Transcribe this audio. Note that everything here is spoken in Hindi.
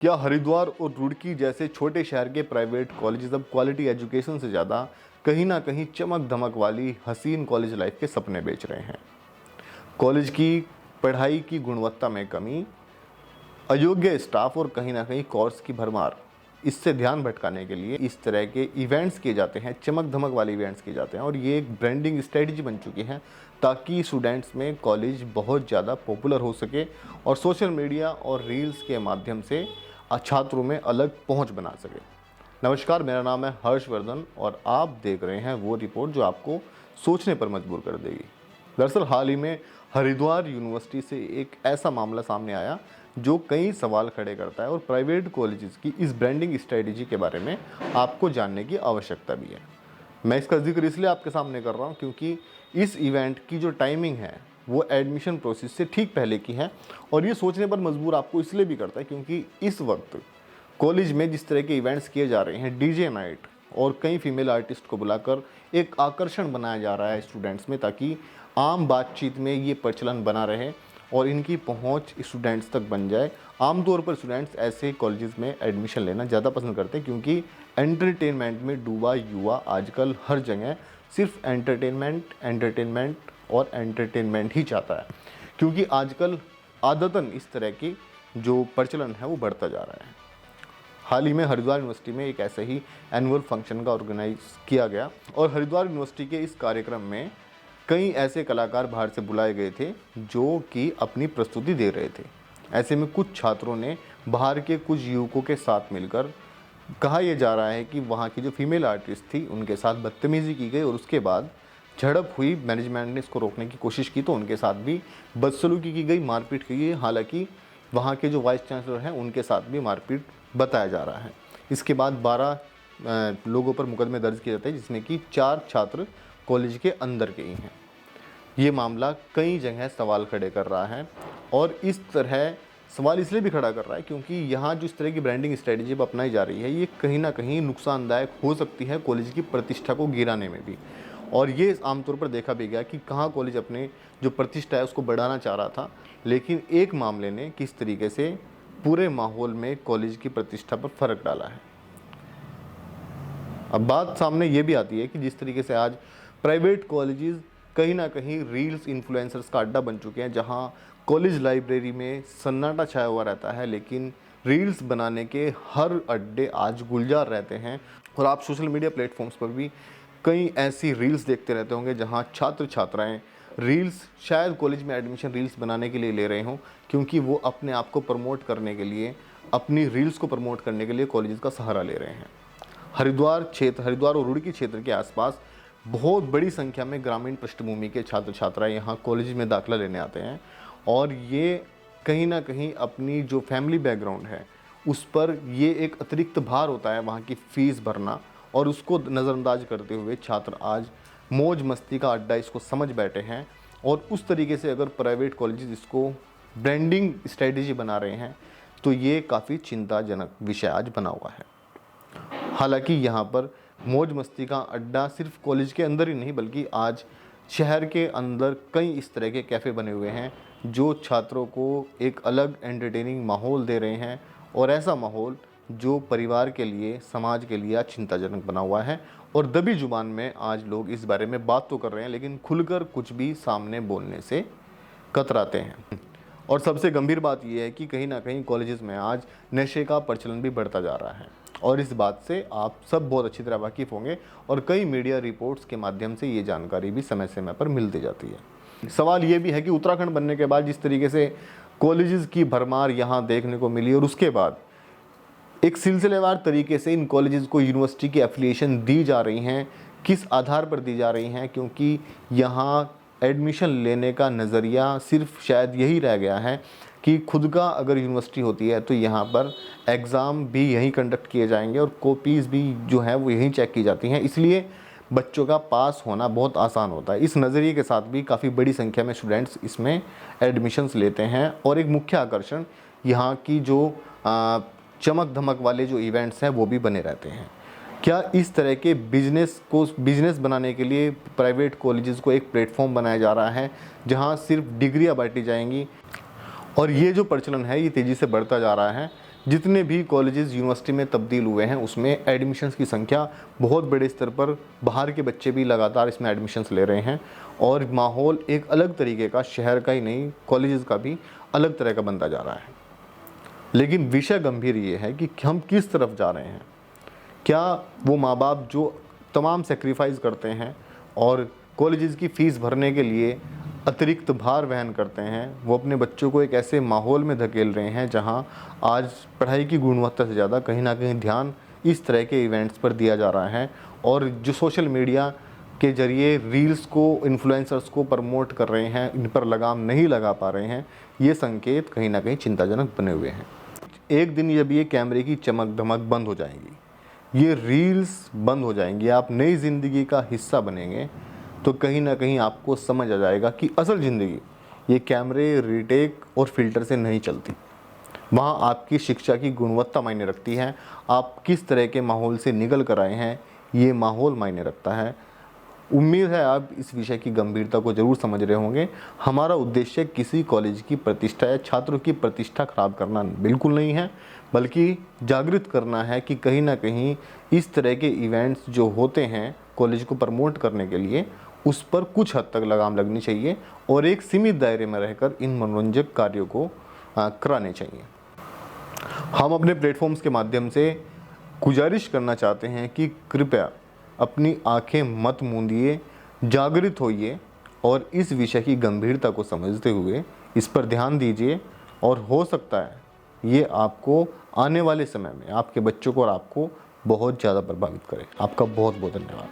क्या हरिद्वार और रुड़की जैसे छोटे शहर के प्राइवेट कॉलेजेस अब क्वालिटी एजुकेशन से ज़्यादा कहीं ना कहीं चमक धमक वाली हसीन कॉलेज लाइफ के सपने बेच रहे हैं? कॉलेज की पढ़ाई की गुणवत्ता में कमी, अयोग्य स्टाफ और कहीं ना कहीं कोर्स की भरमार, इससे ध्यान भटकाने के लिए इस तरह के इवेंट्स किए जाते हैं, चमक धमक वाले इवेंट्स किए जाते हैं और ये एक ब्रांडिंग स्ट्रेटजी बन चुकी है ताकि स्टूडेंट्स में कॉलेज बहुत ज़्यादा पॉपुलर हो सके और सोशल मीडिया और रील्स के माध्यम से छात्रों में अलग पहुंच बना सके। नमस्कार, मेरा नाम है हर्षवर्धन और आप देख रहे हैं वो रिपोर्ट जो आपको सोचने पर मजबूर कर देगी। दरअसल हाल ही में हरिद्वार यूनिवर्सिटी से एक ऐसा मामला सामने आया जो कई सवाल खड़े करता है और प्राइवेट कॉलेजेस की इस ब्रांडिंग स्ट्रेटजी के बारे में आपको जानने की आवश्यकता भी है। मैं इसका जिक्र इसलिए आपके सामने कर रहा हूँ क्योंकि इस इवेंट की जो टाइमिंग है वो एडमिशन प्रोसेस से ठीक पहले की है और ये सोचने पर मजबूर आपको इसलिए भी करता है क्योंकि इस वक्त कॉलेज में जिस तरह के इवेंट्स किए जा रहे हैं, डीजे नाइट और कई फीमेल आर्टिस्ट को बुलाकर एक आकर्षण बनाया जा रहा है स्टूडेंट्स में, ताकि आम बातचीत में ये प्रचलन बना रहे और इनकी पहुंच स्टूडेंट्स तक बन जाए। आमतौर पर स्टूडेंट्स ऐसे कॉलेजेस में एडमिशन लेना ज़्यादा पसंद करते हैं क्योंकि एंटरटेनमेंट में डूबा युवा आजकल हर जगह सिर्फ एंटरटेनमेंट और एंटरटेनमेंट ही चाहता है, क्योंकि आजकल आदतन इस तरह की जो प्रचलन है वो बढ़ता जा रहा है। हाल ही में हरिद्वार यूनिवर्सिटी में एक ऐसे ही एनुअल फंक्शन का ऑर्गेनाइज किया गया और हरिद्वार यूनिवर्सिटी के इस कार्यक्रम में कई ऐसे कलाकार बाहर से बुलाए गए थे जो कि अपनी प्रस्तुति दे रहे थे। ऐसे में कुछ छात्रों ने बाहर के कुछ युवकों के साथ मिलकर, कहा यह जा रहा है कि वहाँ की जो फीमेल आर्टिस्ट थी उनके साथ बदतमीज़ी की गई और उसके बाद झड़प हुई। मैनेजमेंट ने इसको रोकने की कोशिश की तो उनके साथ भी बदसलूकी की गई, मारपीट की गई। हालांकि वहाँ के जो वाइस चांसलर हैं उनके साथ भी मारपीट बताया जा रहा है। इसके बाद 12 लोगों पर मुकदमे दर्ज किए जाते हैं, जिसमें कि 4 छात्र कॉलेज के अंदर के ही हैं। ये मामला कई जगह सवाल खड़े कर रहा है और इस तरह सवाल इसलिए भी खड़ा कर रहा है क्योंकि यहाँ जो इस तरह की ब्रांडिंग स्ट्रेटजी अब अपनाई जा रही है ये कहीं ना कहीं नुकसानदायक हो सकती है कॉलेज की प्रतिष्ठा को गिराने में भी। और ये आमतौर पर देखा भी गया कि कहाँ कॉलेज अपने जो प्रतिष्ठा है उसको बढ़ाना चाह रहा था, लेकिन एक मामले ने किस तरीके से पूरे माहौल में कॉलेज की प्रतिष्ठा पर फर्क डाला है। अब बात सामने ये भी आती है कि जिस तरीके से आज प्राइवेट कॉलेजेस कहीं ना कहीं रील्स इन्फ्लुएंसर्स का अड्डा बन चुके हैं, जहां कॉलेज लाइब्रेरी में सन्नाटा छाया हुआ रहता है, लेकिन रील्स बनाने के हर अड्डे आज गुलजार रहते हैं। और आप सोशल मीडिया प्लेटफॉर्म्स पर भी कई ऐसी रील्स देखते रहते होंगे जहां छात्र छात्राएं रील्स शायद कॉलेज में एडमिशन रील्स बनाने के लिए ले रहे हों, क्योंकि वो अपने आप को प्रमोट करने के लिए, अपनी रील्स को प्रमोट करने के लिए कॉलेज का सहारा ले रहे हैं। हरिद्वार और रुड़की क्षेत्र के आसपास बहुत बड़ी संख्या में ग्रामीण पृष्ठभूमि के छात्र छात्राएं यहाँ कॉलेज में दाखिला लेने आते हैं और ये कहीं ना कहीं अपनी जो फैमिली बैकग्राउंड है उस पर ये एक अतिरिक्त भार होता है वहाँ की फ़ीस भरना, और उसको नज़रअंदाज करते हुए छात्र आज मौज मस्ती का अड्डा इसको समझ बैठे हैं। और उस तरीके से अगर प्राइवेट कॉलेजेस इसको ब्रांडिंग स्ट्रेटजी बना रहे हैं तो ये काफ़ी चिंताजनक विषय आज बना हुआ है। हालांकि यहाँ पर मौज मस्ती का अड्डा सिर्फ कॉलेज के अंदर ही नहीं बल्कि आज शहर के अंदर कई इस तरह के कैफ़े बने हुए हैं जो छात्रों को एक अलग एंटरटेनिंग माहौल दे रहे हैं, और ऐसा माहौल जो परिवार के लिए, समाज के लिए चिंताजनक बना हुआ है। और दबी जुबान में आज लोग इस बारे में बात तो कर रहे हैं लेकिन खुलकर कुछ भी सामने बोलने से कतराते हैं। और सबसे गंभीर बात यह है कि कहीं ना कहीं कॉलेजेस में आज नशे का प्रचलन भी बढ़ता जा रहा है और इस बात से आप सब बहुत अच्छी तरह वाकिफ़ होंगे और कई मीडिया रिपोर्ट्स के माध्यम से ये जानकारी भी समय समय पर मिलती जाती है। सवाल ये भी है कि उत्तराखंड बनने के बाद जिस तरीके से कॉलेजेस की भरमार यहाँ देखने को मिली और उसके बाद एक सिलसिलेवार तरीके से इन कॉलेजेस को यूनिवर्सिटी की एफिलिएशन दी जा रही हैं, किस आधार पर दी जा रही हैं, क्योंकि यहाँ एडमिशन लेने का नज़रिया सिर्फ शायद यही रह गया है कि खुद का अगर यूनिवर्सिटी होती है तो यहाँ पर एग्ज़ाम भी यहीं कंडक्ट किए जाएंगे और कॉपीज़ भी जो है वो यहीं चेक की जाती हैं, इसलिए बच्चों का पास होना बहुत आसान होता है। इस नज़रिए के साथ भी काफ़ी बड़ी संख्या में स्टूडेंट्स इसमें एडमिशन्स लेते हैं और एक मुख्य आकर्षण यहाँ की जो चमक धमक वाले जो इवेंट्स हैं वो भी बने रहते हैं। क्या इस तरह के बिजनेस बनाने के लिए प्राइवेट कॉलेजेस को एक प्लेटफॉर्म बनाया जा रहा है जहां सिर्फ डिग्रियां बांटी जाएंगी? और ये जो प्रचलन है ये तेज़ी से बढ़ता जा रहा है, जितने भी कॉलेजेस यूनिवर्सिटी में तब्दील हुए हैं उसमें एडमिशन्स की संख्या बहुत बड़े स्तर पर, बाहर के बच्चे भी लगातार इसमें एडमिशन्स ले रहे हैं और माहौल एक अलग तरीके का, शहर का ही नहीं कॉलेजेस का भी अलग तरह का बनता जा रहा है। लेकिन विषय गंभीर ये है कि हम किस तरफ जा रहे हैं। क्या वो माँ बाप जो तमाम सेक्रीफाइस करते हैं और कॉलेजेस की फ़ीस भरने के लिए अतिरिक्त भार वहन करते हैं, वो अपने बच्चों को एक ऐसे माहौल में धकेल रहे हैं जहां आज पढ़ाई की गुणवत्ता से ज़्यादा कहीं ना कहीं ध्यान इस तरह के इवेंट्स पर दिया जा रहा है। और जो सोशल मीडिया के ज़रिए रील्स को, इन्फ्लुएंसर्स को प्रमोट कर रहे हैं, इन पर लगाम नहीं लगा पा रहे हैं, ये संकेत कहीं ना कहीं चिंताजनक बने हुए हैं। एक दिन जब ये कैमरे की चमक धमक बंद हो जाएंगी, ये रील्स बंद हो जाएंगी, आप नई ज़िंदगी का हिस्सा बनेंगे, तो कहीं ना कहीं आपको समझ आ जाएगा कि असल ज़िंदगी ये कैमरे, रीटेक और फिल्टर से नहीं चलती। वहाँ आपकी शिक्षा की गुणवत्ता मायने रखती है, आप किस तरह के माहौल से निकल कर आए हैं, ये माहौल मायने रखता है। उम्मीद है आप इस विषय की गंभीरता को ज़रूर समझ रहे होंगे। हमारा उद्देश्य किसी कॉलेज की प्रतिष्ठा या छात्रों की प्रतिष्ठा खराब करना बिल्कुल नहीं है, बल्कि जागृत करना है कि कहीं ना कहीं इस तरह के इवेंट्स जो होते हैं कॉलेज को प्रमोट करने के लिए, उस पर कुछ हद तक लगाम लगनी चाहिए और एक सीमित दायरे में रहकर इन मनोरंजक कार्यों को कराने चाहिए। हम अपने प्लेटफॉर्म्स के माध्यम से गुजारिश करना चाहते हैं कि कृपया अपनी आंखें मत मूंदिए, जागृत होइए और इस विषय की गंभीरता को समझते हुए इस पर ध्यान दीजिए। और हो सकता है ये आपको आने वाले समय में, आपके बच्चों को और आपको बहुत ज़्यादा प्रभावित करे। आपका बहुत बहुत धन्यवाद।